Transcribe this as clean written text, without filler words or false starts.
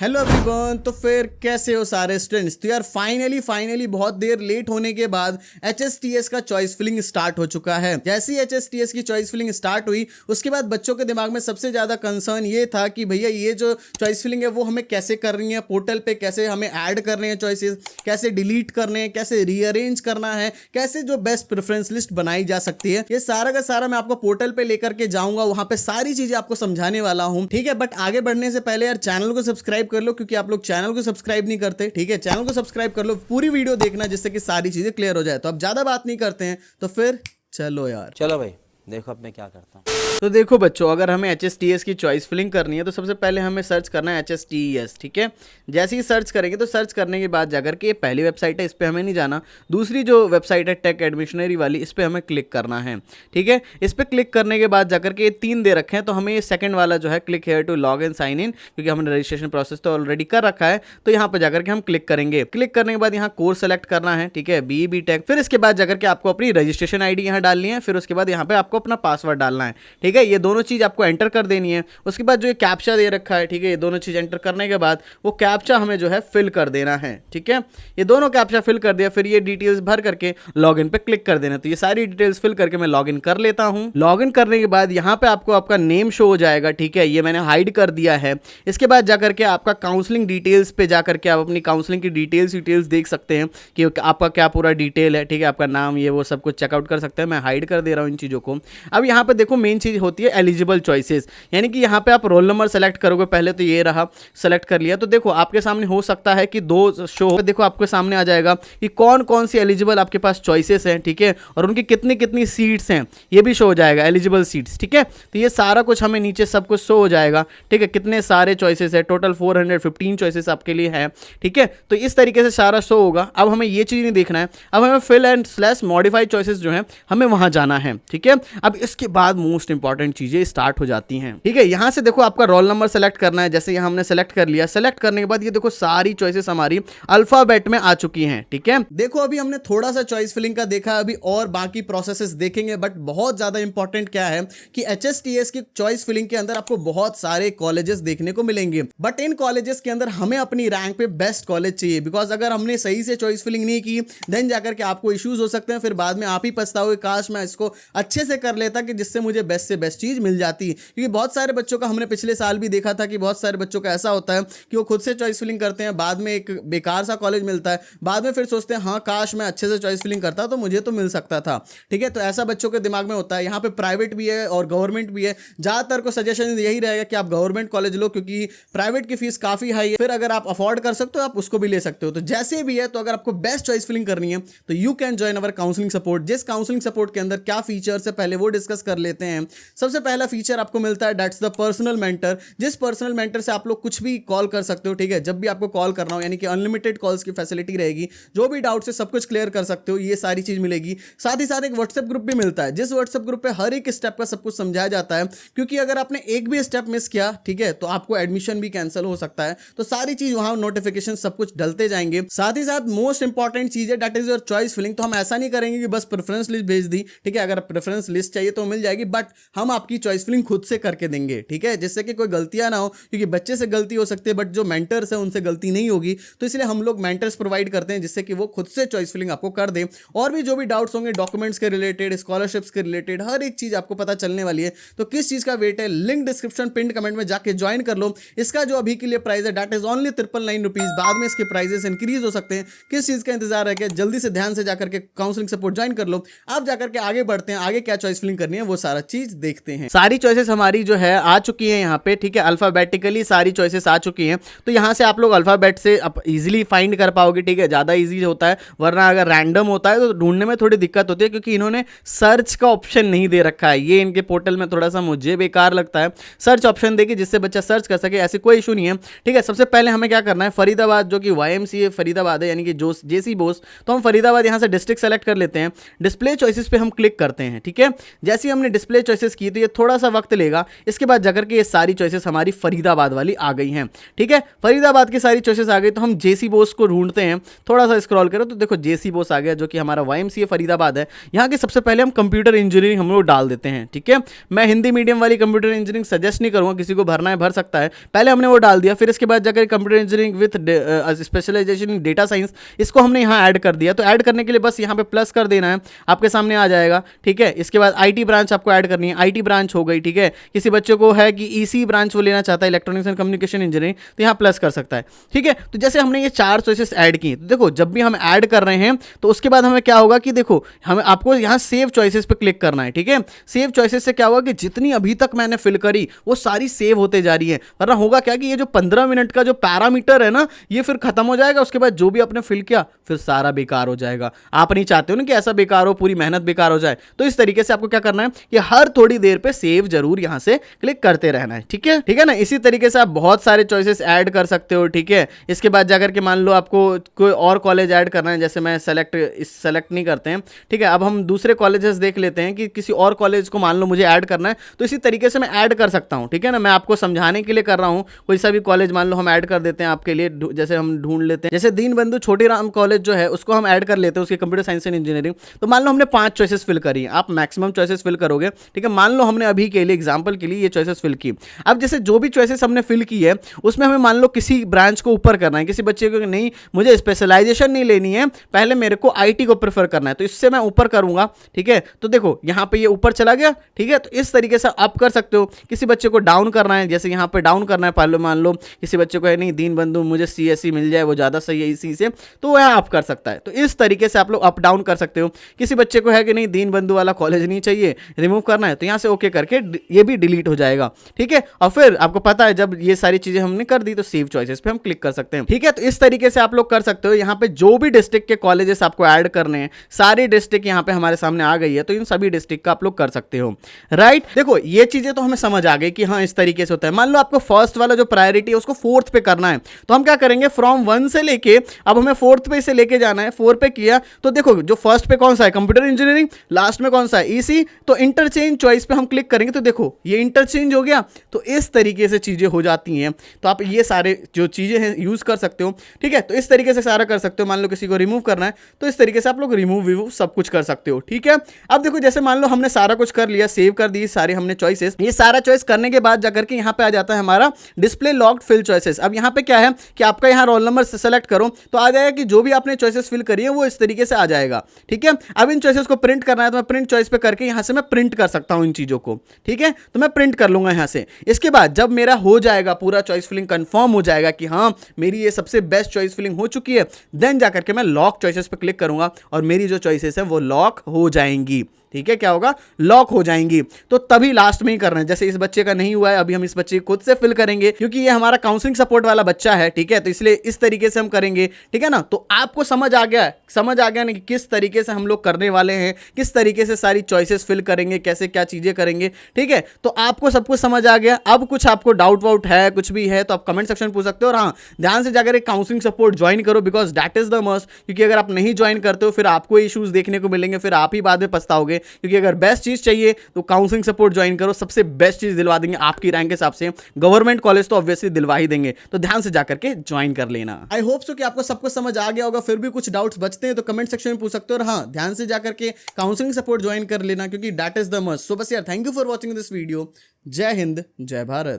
Hello everyone. तो फिर कैसे हो सारे स्टूडेंट्स। तो यार फाइनली बहुत देर लेट होने के बाद एचएसटीएस का चॉइस फिलिंग स्टार्ट हो चुका है। जैसे ही एचएसटीएस की चॉइस फिलिंग स्टार्ट हुई उसके बाद बच्चों के दिमाग में सबसे ज़्यादा कंसर्न ये था कि भैया ये जो चॉइस फिलिंग है वो हमें कैसे करनी है, पोर्टल पे कैसे हमें ऐड करने हैं चॉइसेस, कैसे डिलीट करने हैं, कैसे रीअरेंज करना है, कैसे जो बेस्ट प्रेफरेंस लिस्ट बनाई जा सकती है। ये सारा का सारा मैं आपको पोर्टल पे लेकर के जाऊंगा, वहां पे सारी चीजें आपको समझाने वाला हूं। ठीक है, बट आगे बढ़ने से पहले यार चैनल को सब्सक्राइब कर लो, क्योंकि आप लोग चैनल को सब्सक्राइब नहीं करते। ठीक है, चैनल को सब्सक्राइब कर लो, पूरी वीडियो देखना जिससे कि सारी चीजें क्लियर हो जाए। तो अब ज्यादा बात नहीं करते हैं, तो फिर चलो यार। चलो भाई देखो अब मैं क्या करता हूँ। तो देखो बच्चों, अगर हमें एचएसटीएस की चॉइस फिलिंग करनी है तो सबसे पहले हमें सर्च करना है एचएसटीएस। ठीक है, जैसे ही सर्च करेंगे तो सर्च करने के बाद जाकर के ये पहली वेबसाइट है, इस पर हमें नहीं जाना। दूसरी जो वेबसाइट है टेक एडमिशनरी वाली, इस पर हमें क्लिक करना है। ठीक है, इस पर क्लिक करने के बाद जाकर के ये 3 दे रखे हैं, तो हमें ये सेकंड वाला जो है click here to log in sign in, क्योंकि हमने रजिस्ट्रेशन प्रोसेस तो ऑलरेडी कर रखा है, तो यहाँ पर जाकर के हम क्लिक करेंगे। क्लिक करने के बाद यहाँ कोर्स सेलेक्ट करना है। ठीक है, बी टेक। फिर इसके बाद जाकर के आपको अपनी रजिस्ट्रेशन आईडी यहाँ डालनी है। फिर उसके बाद यहाँ पे आपको अपना पासवर्ड डालना है। ठीक है, ये दोनों चीज आपको एंटर कर देनी है। उसके बाद जो ये कैप्चा दे रखा है, ठीक है, ये दोनों चीज एंटर करने के बाद वो कैप्चा हमें जो है फिल कर देना है। ठीक है, ये दोनों कैप्चा फिल कर दिया। फिर ये डिटेल्स भर करके लॉगिन पे क्लिक कर देना। तो ये सारी डिटेल्स फिल करके मैं लॉगिन कर लेता हूं। लॉगिन करने के बाद यहाँ पे आपको आपका नेम शो हो जाएगा। ठीक है, ये मैंने हाइड कर दिया है। इसके बाद जाकर के आपका काउंसलिंग डिटेल्स पे जाकर के आप अपनी काउंसलिंग की डिटेल्स देख सकते हैं कि आपका क्या पूरा डिटेल है। ठीक है, आपका नाम ये वो सब कुछ चेकआउट कर सकते हैं। मैं हाइड कर दे रहा हूँ इन चीज़ों को। अब यहाँ पे देखो मेन चीज़ होती है एलिजिबल चॉइसेस, यानी कि यहाँ पे आप रोल नंबर सेलेक्ट करोगे। पहले तो ये रहा, सेलेक्ट कर लिया। तो देखो आपके सामने हो सकता है कि 2 शो, देखो आपके सामने आ जाएगा कि कौन कौन सी एलिजिबल आपके पास चॉइसेस हैं। ठीक है, और उनकी कितनी कितनी सीट्स हैं ये भी शो हो जाएगा, एलिजिबल सीट्स। ठीक है, तो ये सारा कुछ हमें नीचे सब कुछ शो हो जाएगा। ठीक है, कितने सारे चॉइसेस है, टोटल 415 चॉइसेस आपके लिए है। ठीक है, तो इस तरीके से सारा शो होगा। अब हमें ये चीज़ नहीं देखना है, अब हमें fill and slash modified choices जो है हमें वहां जाना है। ठीक है, अब इसके बाद मोस्ट इंपॉर्टेंट चीजें स्टार्ट हो जाती हैं। ठीक है, यहां से देखो आपका रोल नंबर सेलेक्ट करना है। जैसे यहाँ हमने सेलेक्ट कर लिया। सेलेक्ट करने के बाद ये देखो सारी चॉइसेस हमारी अल्फाबेट में आ चुकी हैं। ठीक है, देखो अभी हमने थोड़ा सा चॉइस फिलिंग का देखा, अभी और बाकी प्रोसेसेस देखेंगे। बट बहुत ज्यादा इंपॉर्टेंट क्या है कि एचएसटीएस की चॉइस फिलिंग के अंदर आपको बहुत सारे कॉलेजेस देखने को मिलेंगे। बट इन कॉलेजेस के अंदर हमें अपनी रैंक पे बेस्ट कॉलेज चाहिए, बिकॉज अगर हमने सही से चॉइस फिलिंग नहीं की देन जाकर के आपको इश्यूज हो सकते हैं। फिर बाद में आप ही पछताओगे, काश मैं इसको अच्छे से कर लेता कि जिससे मुझे बेस्ट से बेस्ट चीज मिल जाती। क्योंकि बहुत सारे बच्चों का हमने पिछले साल भी देखा था कि बहुत सारे बच्चों का ऐसा होता है कि वो खुद से चॉइस फिलिंग करते हैं, बाद में एक बेकार सा कॉलेज मिलता है, बाद में फिर सोचते हैं हाँ काश मैं अच्छे से चॉइस फिलिंग करता तो मुझे तो मिल सकता था। ठीक है, तो ऐसा बच्चों के दिमाग में होता है। यहाँ पे प्राइवेट भी है और गवर्नमेंट भी है। ज्यादातर को सजेशन यही रहेगा कि आप गवर्नमेंट कॉलेज लो, क्योंकि प्राइवेट की फीस काफी हाई है। फिर अगर आप अफोर्ड कर सकते हो आप उसको भी ले सकते हो। तो जैसे भी है, तो अगर आपको बेस्ट चॉइस फिलिंग करनी है तो you can join our counselling support. जिस काउंसलिंग सपोर्ट के अंदर क्या फीचर्स है पहले वो डिस्कस कर लेते हैं। सबसे पहला फीचर आपको मिलता है दैट्स द पर्सनल मेंटर। जिस पर्सनल मेंटर से आप लोग कुछ भी कॉल कर सकते हो। ठीक है, जब भी आपको कॉल करना हो, यानी कि अनलिमिटेड कॉल्स की फैसिलिटी रहेगी। जो भी डाउट से सब कुछ क्लियर कर सकते हो, ये सारी चीज मिलेगी। साथ ही साथ एक व्हाट्सएप ग्रुप भी मिलता है, जिस व्हाट्सएप ग्रुप पे हर एक स्टेप का सब कुछ समझाया जाता है। क्योंकि अगर आपने एक भी स्टेप मिस किया, ठीक है, तो आपको एडमिशन भी कैंसिल हो सकता है। तो सारी चीज वहां नोटिफिकेशन सब कुछ डलते जाएंगे। साथ ही साथ मोस्ट इंपॉर्टेंट चीज है that is your choice filling. तो हम ऐसा नहीं करेंगे कि बस प्रेफरेंस लिस्ट भेज दी। ठीक है, अगर प्रेफरेंस लिस्ट चाहिए तो मिल जाएगी, बट हम आपकी चॉइस फिलिंग खुद से करके देंगे। ठीक है, जिससे कि कोई गलतियां ना हो, क्योंकि बच्चे से गलती हो सकती है बट जो मेंटर्स है उनसे गलती नहीं होगी। तो इसलिए हम लोग मेंटर्स प्रोवाइड करते हैं जिससे कि वो खुद से चॉइस फिलिंग आपको कर दे। और भी जो भी डाउट्स होंगे डॉक्यूमेंट्स के रिलेटेड, स्कॉलरशिप्स के रिलेटेड, हर एक चीज आपको पता चलने वाली है। तो किस चीज का वेट है, लिंक डिस्क्रिप्शन पिन कमेंट में जाके ज्वाइन कर लो। इसका जो अभी के लिए प्राइस है दैट इज ओनली 999 रुपीज। बाद में इसके प्राइजेस इंक्रीज हो सकते हैं। किस चीज का इंतजार है, जल्दी से ध्यान से जाकर के काउंसलिंग सपोर्ट ज्वाइन कर लो। आप जाकर के आगे बढ़ते हैं, आगे क्या चॉइस फिलिंग करनी है वो सारा चीज देखते हैं। सारी चॉइसेस हमारी जो है आ चुकी है यहाँ पे। ठीक है, अल्फाबेटिकली सारी चॉइसेस आ चुकी हैं। तो यहाँ से आप लोग अल्फाबेट से इजीली फाइंड कर पाओगे। ठीक है, ज्यादा इजी होता है, वरना अगर रैंडम होता है तो ढूंढने में थोड़ी दिक्कत होती है, क्योंकि इन्होंने सर्च का ऑप्शन नहीं दे रखा है। ये इनके पोर्टल में थोड़ा सा मुझे बेकार लगता है। सर्च ऑप्शन देखिए जिससे बच्चा सर्च कर सके, ऐसे कोई इशू नहीं है। ठीक है, सबसे पहले हमें क्या करना है, फरीदाबाद जो कि YMCA फरीदाबाद है, यानी कि जो जेसी बोस, तो हम फरीदाबाद यहाँ से डिस्ट्रिक्ट सेलेक्ट कर लेते हैं। डिस्प्ले चॉइसेस पे हम क्लिक करते हैं। ठीक है, जैसे ही हमने डिस्प्ले चॉइसेस चॉइसेस की तो ये थोड़ा सा वक्त लेगा। इसके बाद जाकर के ये सारी चॉइसेस हमारी फरीदाबाद वाली आ गई हैं, ठीक है। फरीदाबाद की सारी चॉइसेस आ गई तो हम जेसी बोस को ढूंढते हैं। थोड़ा सा स्क्रॉल करो तो देखो जेसी बोस आ गया, जो कि हमारा YMCA फरीदाबाद है। यहाँ के सबसे पहले हम कंप्यूटर इंजीनियरिंग हम लोग डाल देते हैं, ठीक है। मैं हिंदी मीडियम वाली कंप्यूटर इंजीनियरिंग सजेस्ट नहीं करूँगा, किसी को भरना है भर सकता है। पहले हमने वो डाल दिया, फिर इसके बाद जाकर computer engineering with specialisation in data science, इसको हमने यहाँ ऐड कर दिया। तो ऐड करने के लिए बस यहाँ पे प्लस कर देना है, आपके सामने आ जाएगा, ठीक है। इसके बाद IT ब्रांच आपको ऐड करनी है, IT ब्रांच हो गई, ठीक है। किसी बच्चे को है कि EC ब्रांच वो लेना चाहता है, इलेक्ट्रॉनिक्स एंड कम्युनिकेशन इंजीनियरिंग, तो यहाँ प्लस कर सकता है, ठीक है। तो जैसे हमने ये 4 चॉइसेस ऐड की, तो देखो जब भी हम ऐड कर रहे हैं तो उसके बाद हमें क्या होगा कि देखो हमें आपको यहाँ सेव चॉइसेस पे क्लिक करना है, ठीक है। सेव चॉइसेस से क्या होगा कि जितनी अभी तक मैंने फिल करी वो सारी सेव होते जा रही है, वरना होगा क्या कि ये जो 15 मिनट का जो पैरामीटर है ना, ये फिर खत्म हो जाएगा। उसके बाद जो भी आपने फिल किया फिर सारा बेकार हो जाएगा। आप नहीं चाहते हो ना कि ऐसा बेकार हो, पूरी मेहनत बेकार हो जाए। तो इस तरीके से आपको क्या करना है कि हर थोड़ी देर पे सेव जरूर यहां से क्लिक करते रहना है, ठीक है, ठीक है ना। इसी तरीके से आप बहुत सारे चॉइसेस ऐड कर सकते हो, ठीक है। इसके बाद जाकर के मान लो आपको कोई और कॉलेज ऐड करना है, जैसे मैं सेलेक्ट नहीं करते हैं, ठीक है। अब हम दूसरे कॉलेजेस देख लेते हैं कि किसी और कॉलेज को मान लो मुझे ऐड करना है, तो इसी तरीके से मैं ऐड कर सकता हूं, ठीक है ना। मैं आपको समझाने के लिए कर रहा हूं। कोई सा भी कॉलेज मान लो हम ऐड कर देते हैं आपके लिए, जैसे हम ढूंढ लेते हैं, जैसे दीनबंधु छोटीराम कॉलेज जो है उसको हम ऐड कर लेते हैं, उसके कंप्यूटर साइंस एंड इंजीनियरिंग। तो मान लो हमने 5 चॉइसेस फिल करी, आप मैक्सिमम चॉइसेस फिल करोगे, ठीक है। मान लो हमने अभी के लिए एग्जांपल के लिए ये चॉइसेस फिल की। अब जैसे जो भी चॉइसेस हमने फिल की है उसमें हमें मान लो किसी ब्रांच को ऊपर करना है, किसी बच्चे को नहीं मुझे स्पेशलाइजेशन नहीं लेनी है, पहले मेरे को IT को प्रेफर करना है, तो इससे मैं ऊपर करूंगा, ठीक है। तो देखो यहाँ पे ये ऊपर चला गया, ठीक है। तो इस तरीके से आप कर सकते हो। किसी बच्चे को डाउन करना है, जैसे यहाँ पे डाउन करना है, पहले मान लो किसी बच्चे को है नहीं दीनबंधु मुझे CSE मिल जाए वो ज़्यादा सही है इसी से, तो वह आप कर सकता है। तो इस तरीके से आप लोग अप डाउन कर सकते हो। किसी बच्चे को है कि नहीं दीनबंधु वाला कॉलेज नहीं चाहिए, रिमूव करना है, तो यहाँ से ओके करके ये भी डिलीट हो जाएगा, ठीक है। और फिर आपको पता है जब ये सारी चीज़ें हमने कर दी तो सेव चॉइसेस पे हम क्लिक कर सकते हैं, ठीक है। तो इस तरीके से आप लोग कर सकते हो। यहाँ पे जो भी डिस्ट्रिक्ट के कॉलेजेस आपको ऐड करने हैं, सारी डिस्ट्रिक्ट यहाँ पे हमारे सामने आ गई है, तो इन सभी डिस्ट्रिक्ट का आप लोग कर सकते हो, राइट। देखो ये चीजें तो हमें समझ आ गई कि हाँ इस तरीके से होता है। मान लो आपको फर्स्ट वाला जो प्रायोरिटी है उसको 4th पे करना है, तो हम क्या करेंगे फ्रॉम 1 से लेके अब हमें 4th पे इसे लेके जाना है। 4 पे किया तो देखो जो फर्स्ट पे कौन सा है कंप्यूटर इंजीनियरिंग, लास्ट में कौन सा है EC, तो इंटरचेंज चॉइस पे हम क्लिक करेंगे तो देखो ये इंटरचेंज हो गया। तो इस तरीके से चीजें हो जाती हैं। तो आप ये सारे जो चीजें हैं यूज कर सकते हो, ठीक है। तो इस तरीके से सारा कर सकते हो। मान लो किसी को रिमूव करना है तो इस तरीके से आप लोग रिमूव सब कुछ कर सकते हो, ठीक है। अब देखो जैसे मान लो हमने सारा कुछ कर लिया, सेव कर दी सारे हमने चॉइसेस। ये सारा चॉइस करने के बाद जाकर के यहाँ पे आ जाता है हमारा डिस्प्ले लॉक्ड फिल चॉइसेस। अब यहाँ पे क्या है कि आपका यहाँ रोल नंबर सेलेक्ट करो तो आ जाएगा कि जो भी आपने चॉइसेस फिल करी है वो इस तरीके से आ जाएगा, ठीक है। अब इन चॉइसेस को प्रिंट करना है तो मैं प्रिंट चॉइस पे करके यहाँ से मैं प्रिंट कर सकता हूँ इन चीजों को, ठीक है। तो मैं प्रिंट कर लूंगा यहाँ से। इसके बाद जब मेरा हो जाएगा पूरा चॉइस फिलिंग कंफर्म हो जाएगा कि हाँ मेरी ये सबसे बेस्ट चॉइस फिलिंग हो चुकी है, देन जाकर के मैं लॉक चॉइसेस पे क्लिक करूंगा और मेरी जो चॉइसेस है वो लॉक हो जाएंगी, ठीक है। क्या होगा लॉक हो जाएंगी। तो तभी लास्ट में ही करना है। जैसे इस बच्चे का नहीं हुआ है, अभी हम इस बच्चे को खुद से फिल करेंगे क्योंकि ये हमारा काउंसलिंग सपोर्ट वाला बच्चा है, ठीक है। तो इसलिए इस तरीके से हम करेंगे, ठीक है ना। तो आपको समझ आ गया ना कि किस तरीके से हम लोग करने वाले हैं, किस तरीके से सारी चॉइसेस फिल करेंगे, कैसे क्या चीजें करेंगे, ठीक है। तो आपको सब कुछ समझ आ गया। अब कुछ आपको डाउट वाउट है कुछ भी है तो आप कमेंट सेक्शन में पूछ सकते हो। और हाँ ध्यान से जाकर एक काउंसलिंग सपोर्ट ज्वाइन करो because that is the must. क्योंकि अगर आप नहीं ज्वाइन करते हो फिर आपको इश्यूज देखने को मिलेंगे, फिर आप ही बाद में पछताओगे। क्योंकि अगर बेस्ट चीज चाहिए तो काउंसलिंग सपोर्ट ज्वाइन करो, सबसे बेस्ट चीज दिलवा देंगे आपकी रैंक के हिसाब से। गवर्नमेंट कॉलेज तो ऑब्वियसली दिलवा ही देंगे, तो ध्यान से जाकर के ज्वाइन कर लेना। आई होप सो कि आपको सब कुछ समझ आ गया होगा। फिर भी कुछ डाउट्स बचते हैं तो कमेंट सेक्शन में पूछ सकते हो। और हाँ ध्यान से जाकर के काउंसलिंग सपोर्ट ज्वाइन कर लेना क्योंकि दैट इज द मस्ट। सो बस यार thank you for watching this video. जय हिंद जय भारत।